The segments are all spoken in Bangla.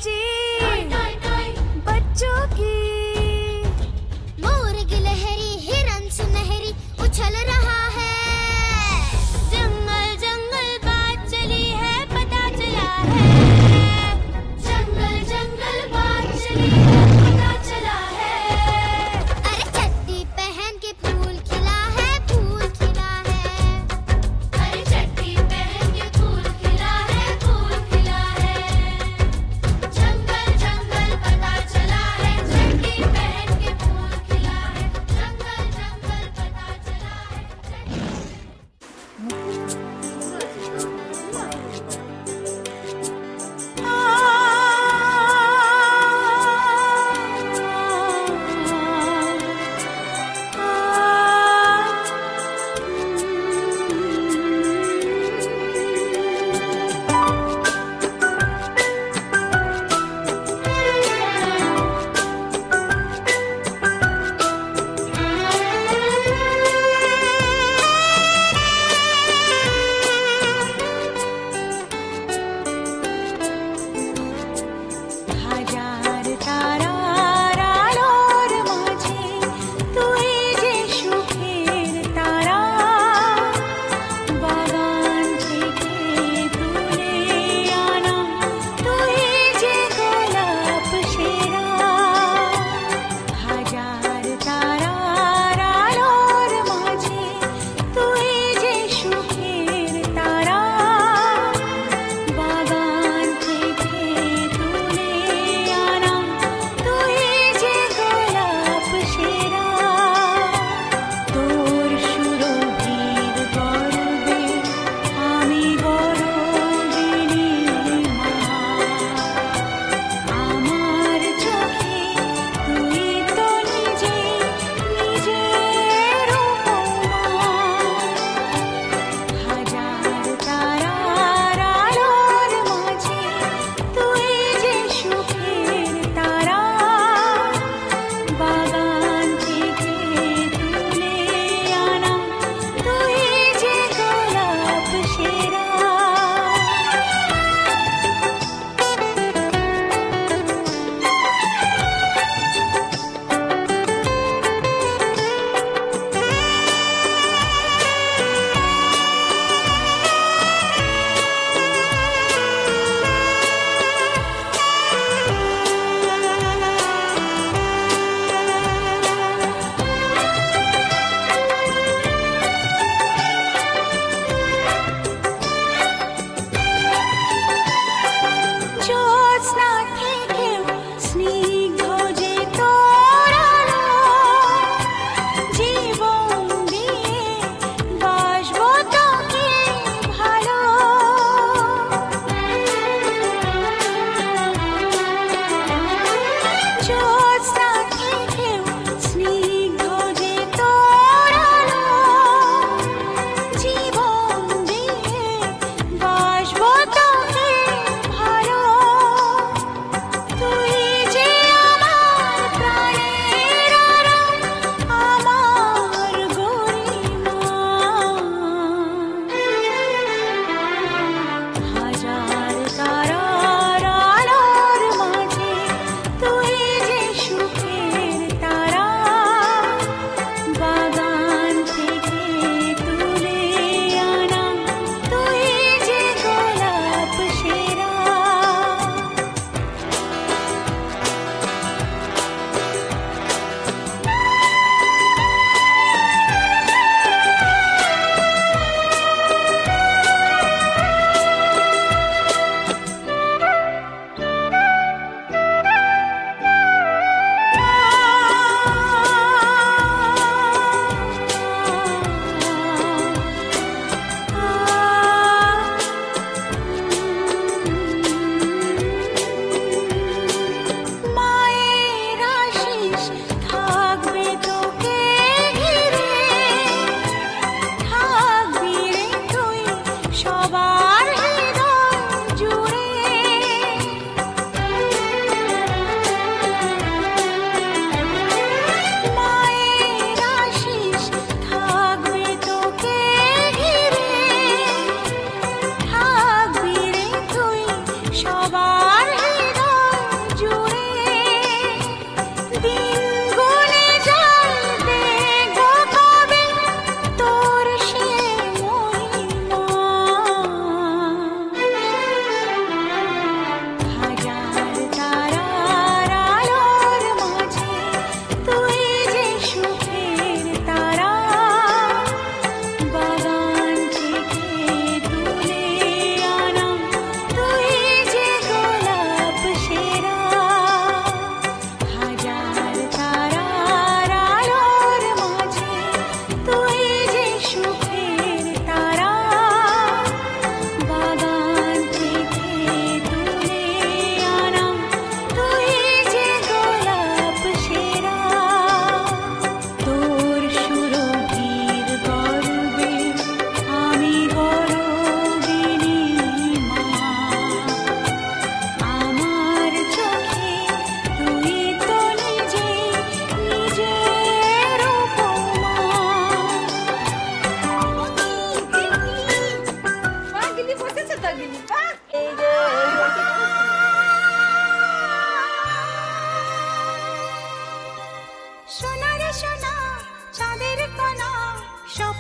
मची बच्चों की। मोर गिलहरी हिरन सुनहरी उछल रहा है। जंगल जंगल बात चली है, पता चला है। जंगल जंगल बात चली है, पता चला है। अरे चड्डी पहन के फूल खिला है, फूल खिला है। अरे चड्डी पहन के फूल खिला है, फूल खिला है। जंगल जंगल पता चला है, चड्डी पहन के फूल खिला है। जंगल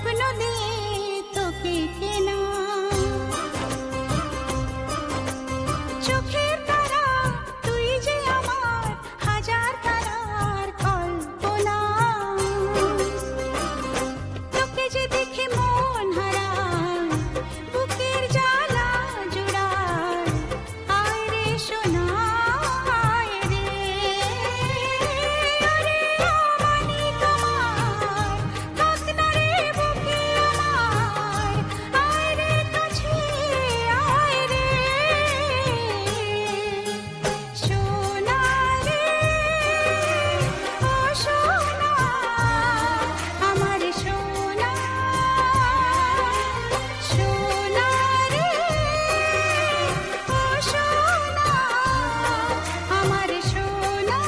স্বপ্ন দিয়ে তোকে কেনা চোখের তারা তুই যে আমার হাজার তারার কল্পনা তোকে যে দেখে মন হারায় বুকের জ্বালা জুড়ায় আয় রে সোনা আয় রে আরে আমানি তোমার থাক না রে বুকে আমার আয় রে কাছে আয় রে সোনা রে ও সোনা আমার সোনা সোনা রে ও সোনা আমার সোনা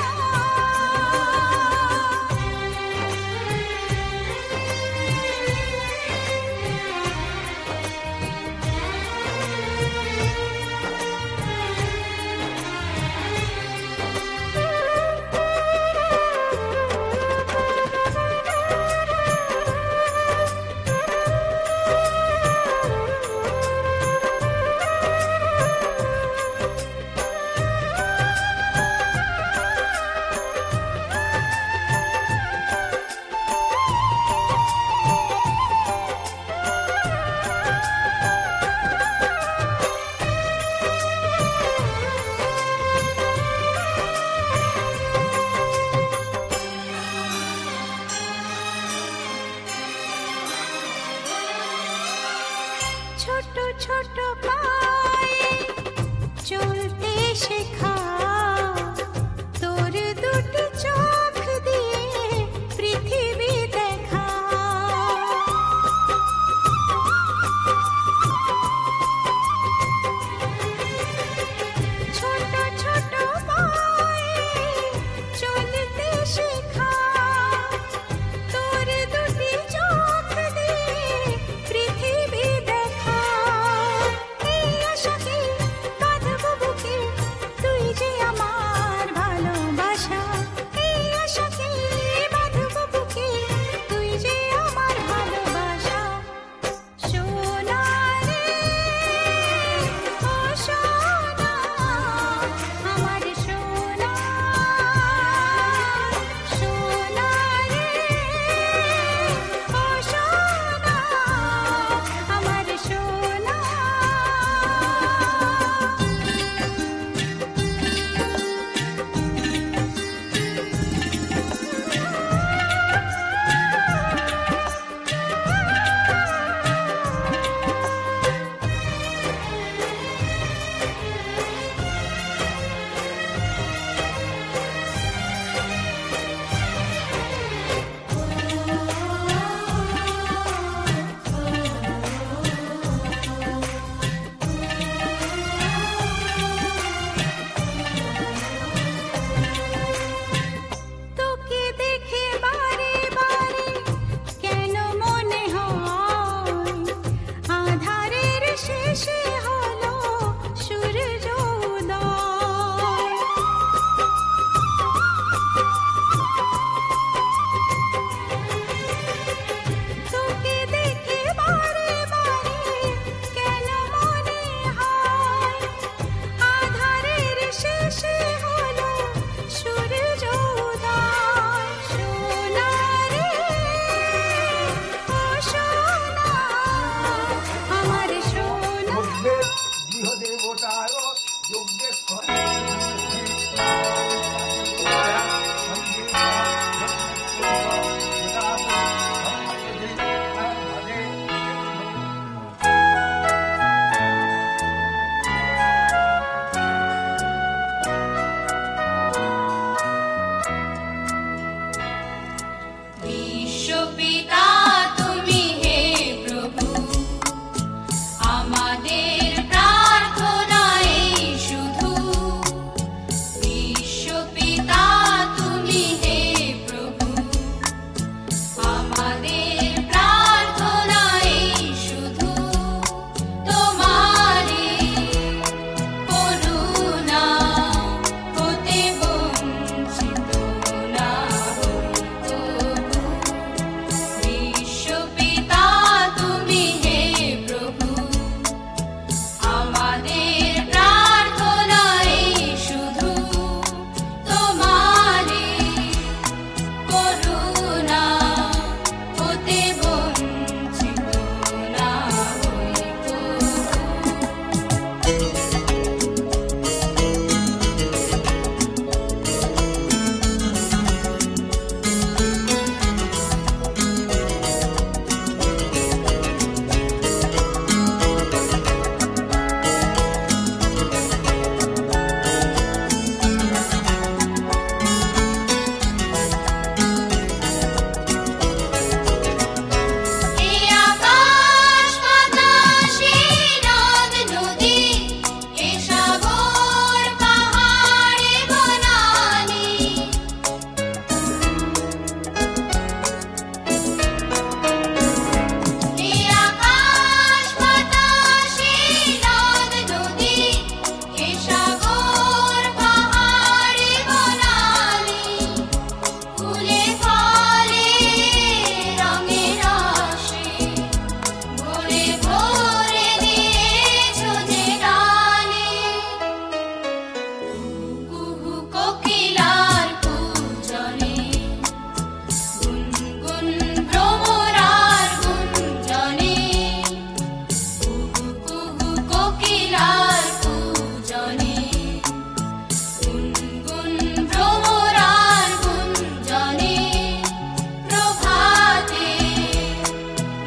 ছোট ছোট পায়ে চলতে শেখা তোর দুটি চোখ দিয়ে পৃথিবী দেখা ছোট ছোট পায়ে চলতে শেখা তোর দুটি চোখ দিয়ে পৃথিবী দেখা এই আশাকে বাঁধব বুকে তুই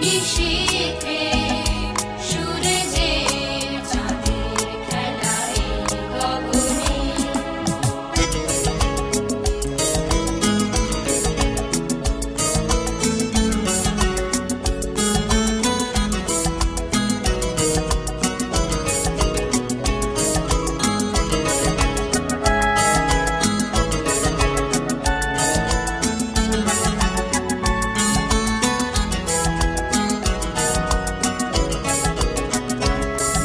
নিশীথে সূর্যের চাঁদের খেলায় গগনে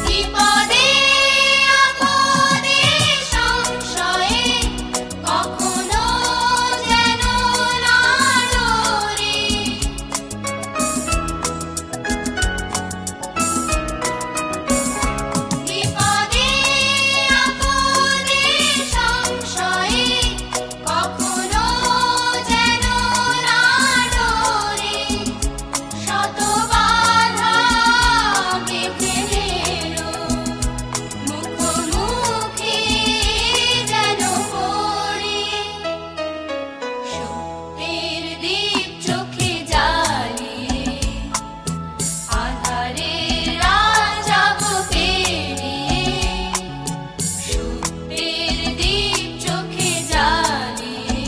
বিপদে আপদে সংশয়ে কখনো যেন না ডোরে বিপদে আপদে সংশয়ে কখনো যেন না ডোরে শত বাধা বিঘ্নেরও মুখোমুখি যেন পড়ি সত্যের দীপ চোখে জ্বালিয়ে আঁধারের রাত যাব পেরিয়ে সত্যের দীপ চোখে জ্বালিয়ে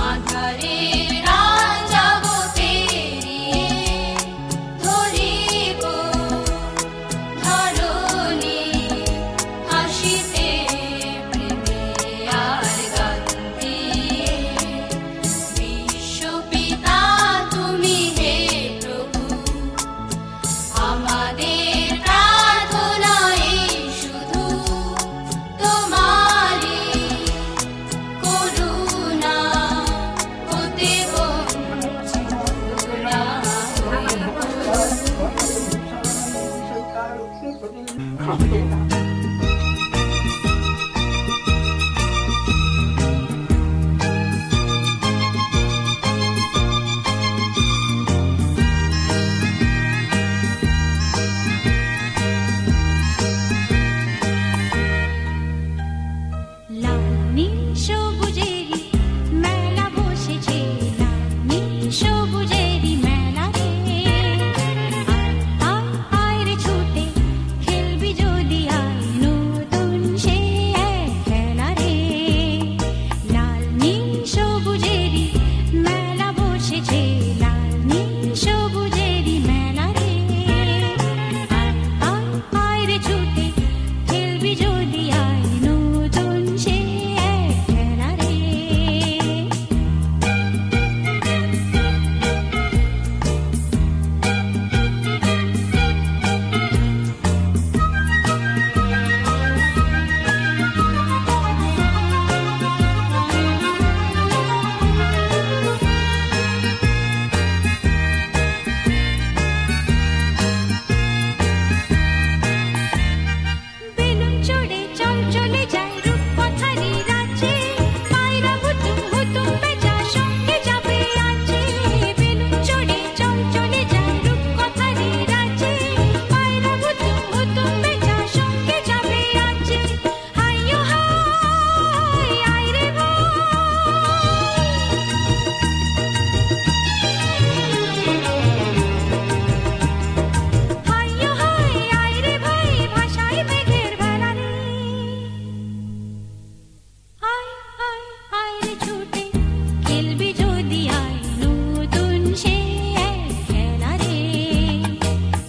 আঁধারের রাত যাব পেরিয়ে ধরিব ধরণী হাসিতে প্রেমে আর গান দিয়ে বিশ্বপিতা তুমি হে প্রভু আমাদের প্রার্থনা এই শুধু তোমারই করুণা হতে বঞ্চিত না লালনী সবুজেরি মেলা বসেছে লালনী সবুজেরি মেলা রে আয় আয় রে ছুটে খেলবি যদি আয় নতুন সে এক খেলা রে লালনী সবুজেরি মেলা বসেছে লালনী সবুজেরি মেলা রে আয় আয় রে ছুটে খেলবি যদি আয় নতুন সে এক খেলা রে বেলুন চড়ে চল চলে যাই রূপকথারি রাজ্যে পায়রা হুতুম হুতুম বেজা সঙ্গে যাবে আছে বেলুন চড়ে চল চলে যাই রূপকথারি রাজ্যে পায়রা হুতুম হুতুম বেজা সঙ্গে যাবে আছে হাইয়ো হাই আয় রে ভাই হাইয়ো হাই আয় রে ভাই ভাষায় মেঘের ভেলা রে আয় আয় আয় রে ছুটে খেলবি যদি আয় নতুন সে এক খেলা রে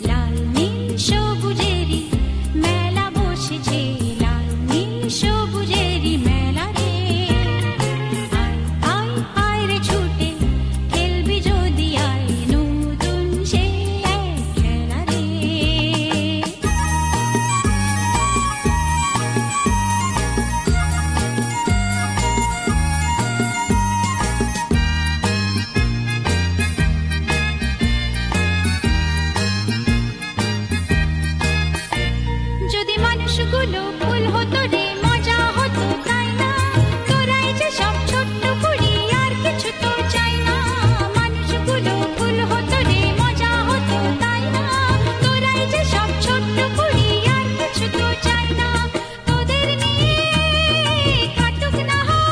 লাল নীল সবুজেরি মেলা বসেছে লাল নীল সবুজেরি মেলা রে আয় আয় আয় রে ছুটে খেলবি যদি আয় নতুন সে এক খেলা রে যদি মানুষগুলো ফুল হতো রে মজা হতো তাই না তোরাই যে সব ছোট্ট কুড়ি আর কিছু তো চাই না মানুষগুলো ফুল হতো রে মজা হতো তাই না তোরাই যে সব ছোট্ট কুড়ি আর কিছু তো চাই না তোদের নিয়ে কাটুক না হয়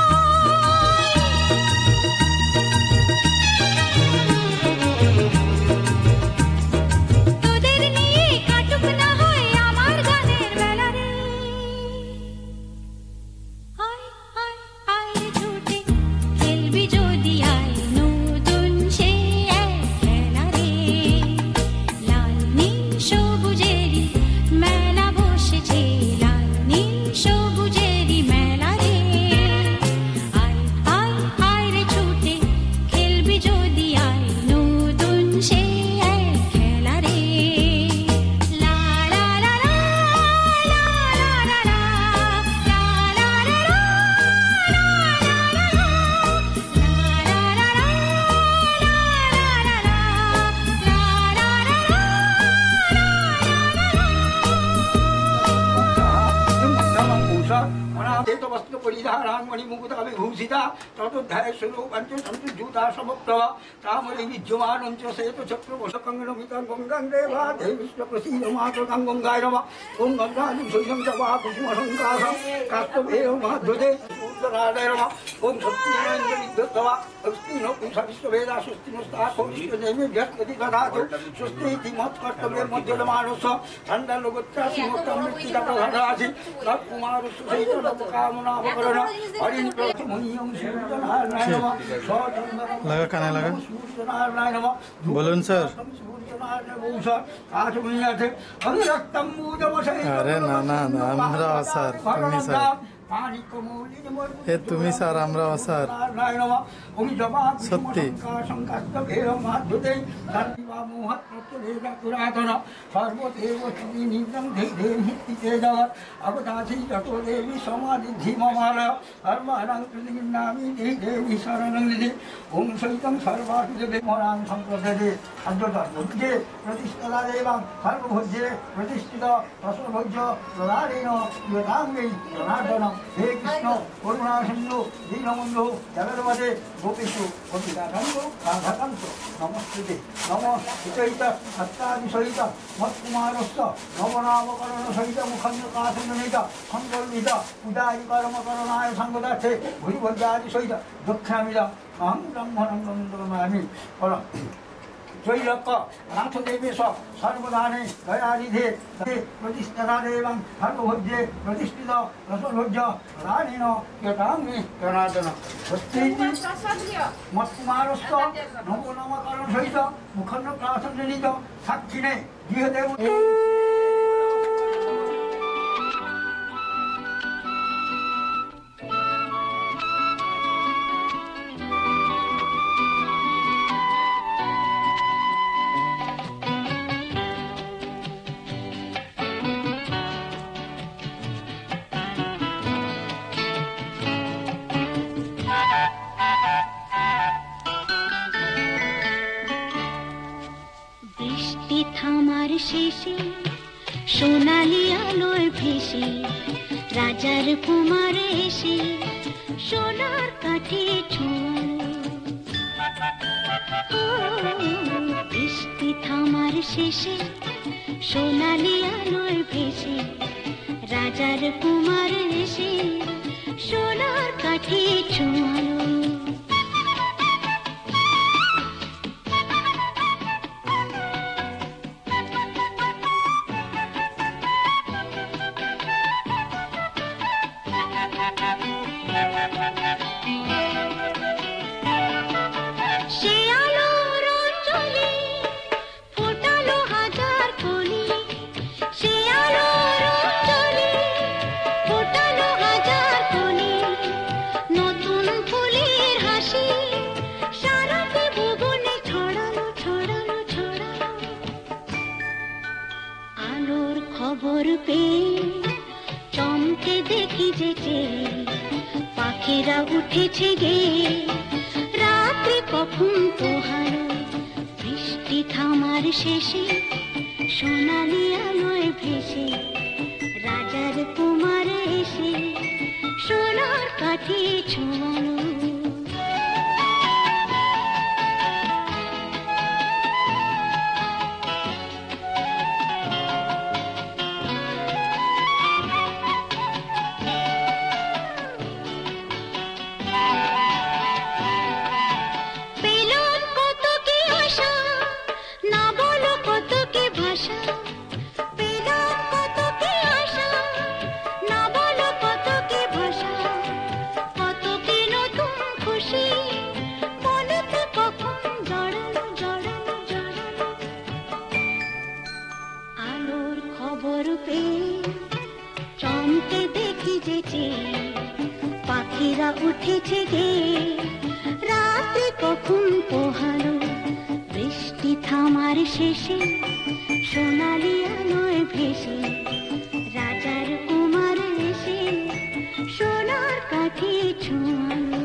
परिधारां मणिमुकुता विभूषिता ततोध्याय स्वरूपञ्च सन्तुज्यूता समप्रभा तामरे विद्यमानं च श्वेतचक्रवशकङ्गणमितं गङ्गां देवा देवी विष्णुप्रसीद मातृकां गङ्गाय नमः ॐ गङ्गाजं शैलं च वा कुसुमसङ्कासं काष्ठभेव महाध्वजे सूर्यनारायण नमः ॐ सत्येन्द्रविद्युत्तवा अस्तिनो पुंसविश्ववेदा स्वस्तिनस्ताखोविश्वदेवी बृहस्पति दधातु स्वस्ति मत्कर्तव्यमध्यमानस्य छन्दलोकोच्चासिमोक्तं मृत्तिकप्रधानासि तत्कुमारस्य सहितकामनामकरण हरिणप्रमुनियं सूर्यनारायण नमः लगा खाने लगा सूर्यनारायण नमः बोलून सर अरे ना ना ना আমরা স্যার তুমি স্যার এ তুমি স্যার আমরা স্যার সত্যি प्रतिष्ठा देवां सर्वभोज्ये प्रतिष्ठित रसभोज्य प्रदानेन योदाङ्गै जनार्दनं हे कृष्ण करुणा सिन्धु दीनबन्धु जगन्माते गोपेषु गोपिकाकान्तो राधाकान्तो नमस्ते नमो हितैत सत्तादिसहित मत्कुमारस्य नवनामकरणसहित मुखन्यकासननित सङ्कल्पित उदायिकर्मकरणाय सङ्गदार्थे भूरिभद्रादिसहित दक्षामिद अहं ब्रह्मणं नमामि जयलक्ष नाथदेवेश सर्वदाने दयानिधे प्रतिष्ठा देवं सर्वभोज्ये प्रतिष्ठित रसभोज्य राणेन यथाङ्गे जनार्दन स्वस्ति मत्कुमारस्य नवनामकरण सहित मुखन्नप्रासन्नित साक्षिणे गृहदेव থামার শেষে সোনালি আলোয় ভেসে রাজার কুমার এসে সোনার কাঠে ছোঁয়ালো বৃষ্টি থামার শেষে সোনালি আলোয় ভেসে রাজার কুমার এসে সোনার কাঠে ছোঁয়ালো খবর পেয়ে চমকে দেখি যেতে পাখিরা উঠেছে গে রাত্রি কখন পোহালো বৃষ্টি থামার শেষে সোনালি আলোয় ভেসে রাজার কুমার এসে সোনার কাঠে ছোঁয়ালো চমকে দেখি যেতে পাখিরা উঠেছে গে রাত্রি কখন পোহালো বৃষ্টি থামার শেষে সোনালি আলোয় ভেসে রাজার কুমার এসে সোনার কাঠে ছোঁয়ালো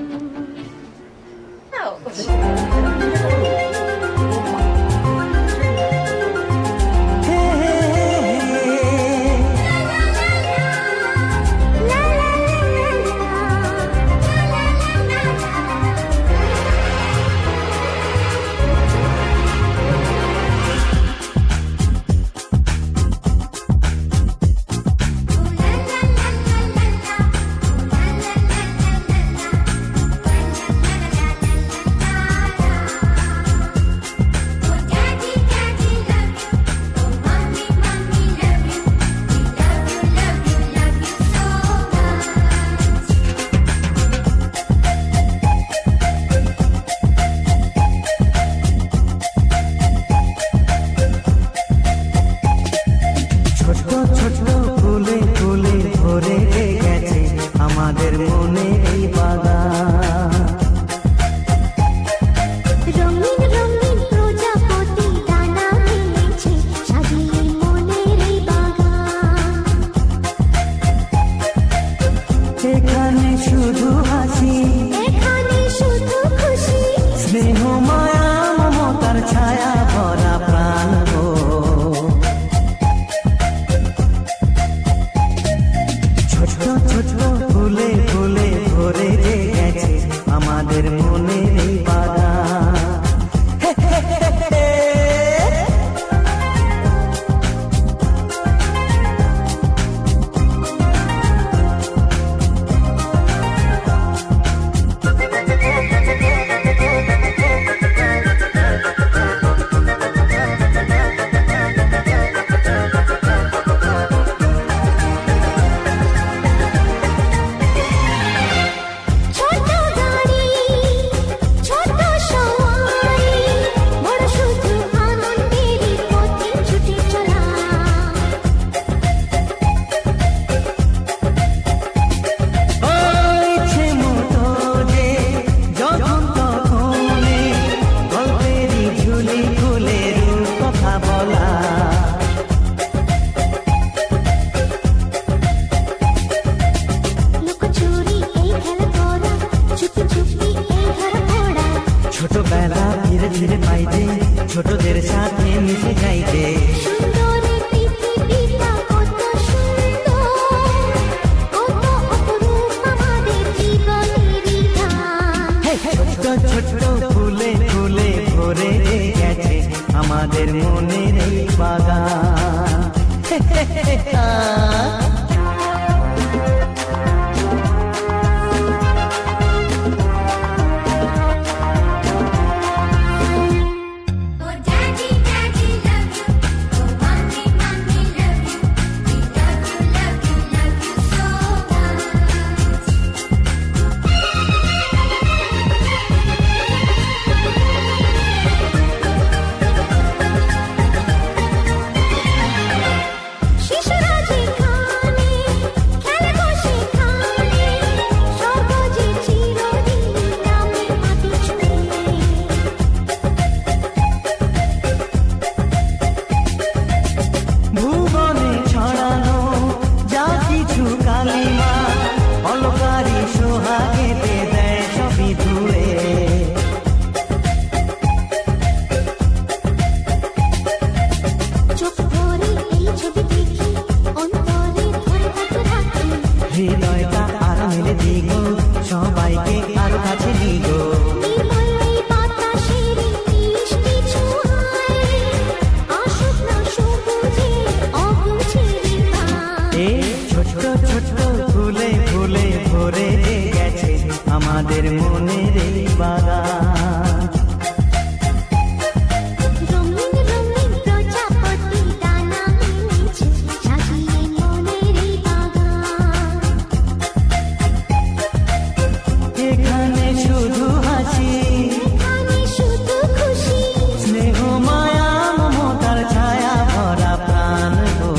বলা। লুকোচুরি এই খেলা করা, চুপি চুপি এই ধরা পড়া, ছোটবেলা ধীরে ধীরে পাইতে ছোটদের সাথে মিশে যাইতে। সুন্দরী পৃথিবীটা কত সুন্দর, কত অপরূপ আমাদের জীবনেরই গান। ছোট্ট ছোট্ট ফুলে ফুলে ভরে গেছে আমাদের মনের এই বাগান। Oh daddy daddy love you, oh mommy mommy love you, we love you love you love you so much. শিশুরা যেখানে খেলে বসে খানে, স্বর্গ যে চিরদিন নামে মাটি ছুঁয়ে। ভুবনে ছড়ানো যা কিছু কালিমা অলকারি সোহাগেতে দেয় সবই ধুয়ে। চোখ ভরে এই ছবি দেখি, অন্তরে ধরে তাকে রাখি, হৃদয়টা আরো মেলে দিগো সবাইকে আরো কাছে দিগো। নির্মল এই বাতাসের মিষ্টি ছোঁয়ায়, আসুক না সবুজে অগুছের গান। এই ছোট্ট ছোট্ট ফুলে ফুলে ভরে গেছে আমাদের মনের এই বাগান। রঙিন রঙিন প্রজাপতি ডানা মেলেছে, সাজিয়ে মনের এই বাগান। এখানে শুধু হাসি এখানে শুধু খুশি, স্নেহ মায়া মমতার ছায়া ভরা প্রাণ গো।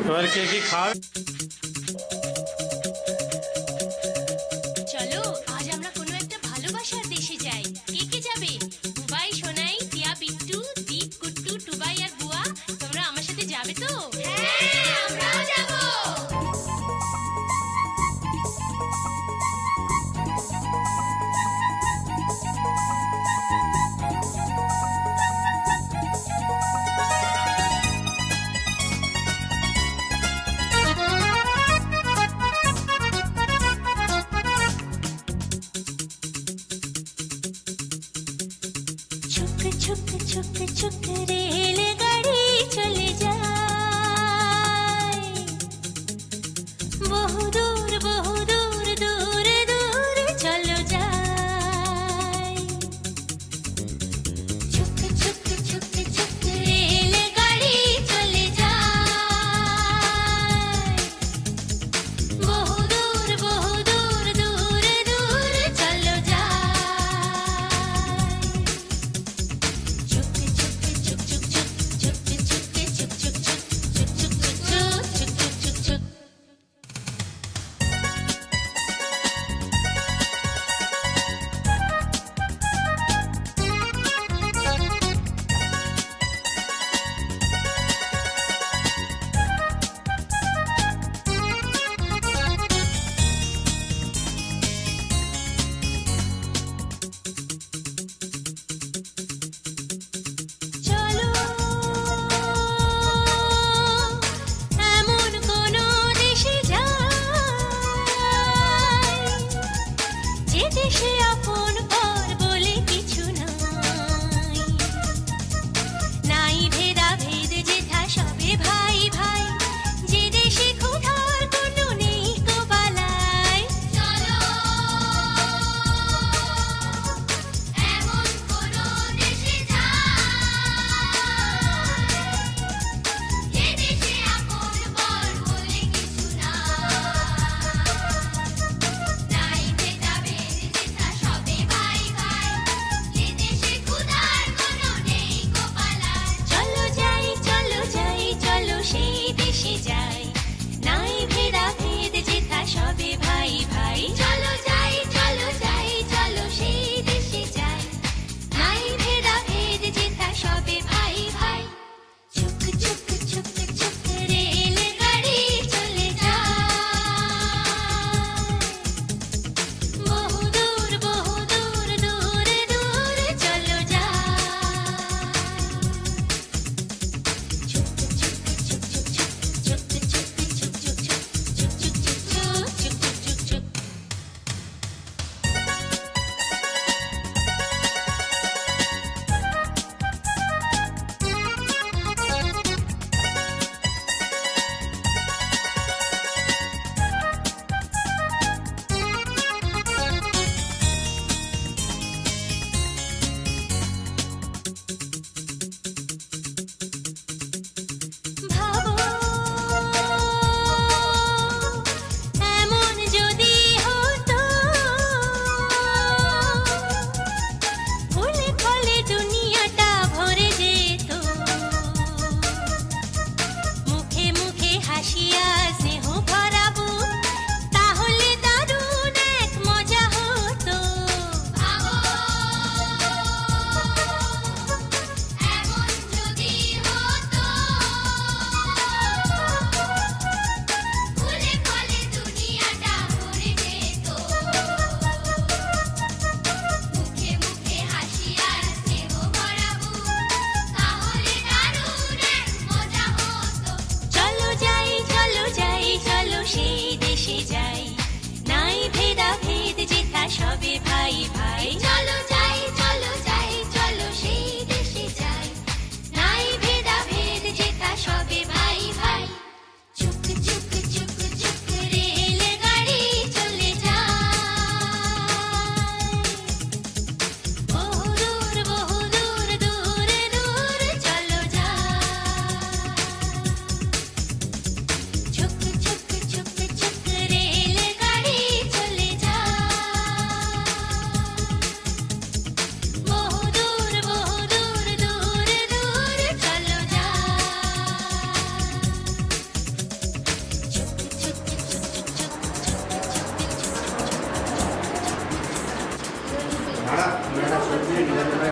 এবার কে কি খায়? চলো আজ আমরা কোনো একটা ভালোবাসার দেশে যাই। কে কে যাবে? বুবাই, সোনাই, টিয়া, বিট্টু, দীপ, কুট্টু, টুবাই আর বুয়া, তোমরা আমার সাথে যাবে তো? হ্যাঁ, আমরাও যাবো। ছুক ছুক ছুক ছুক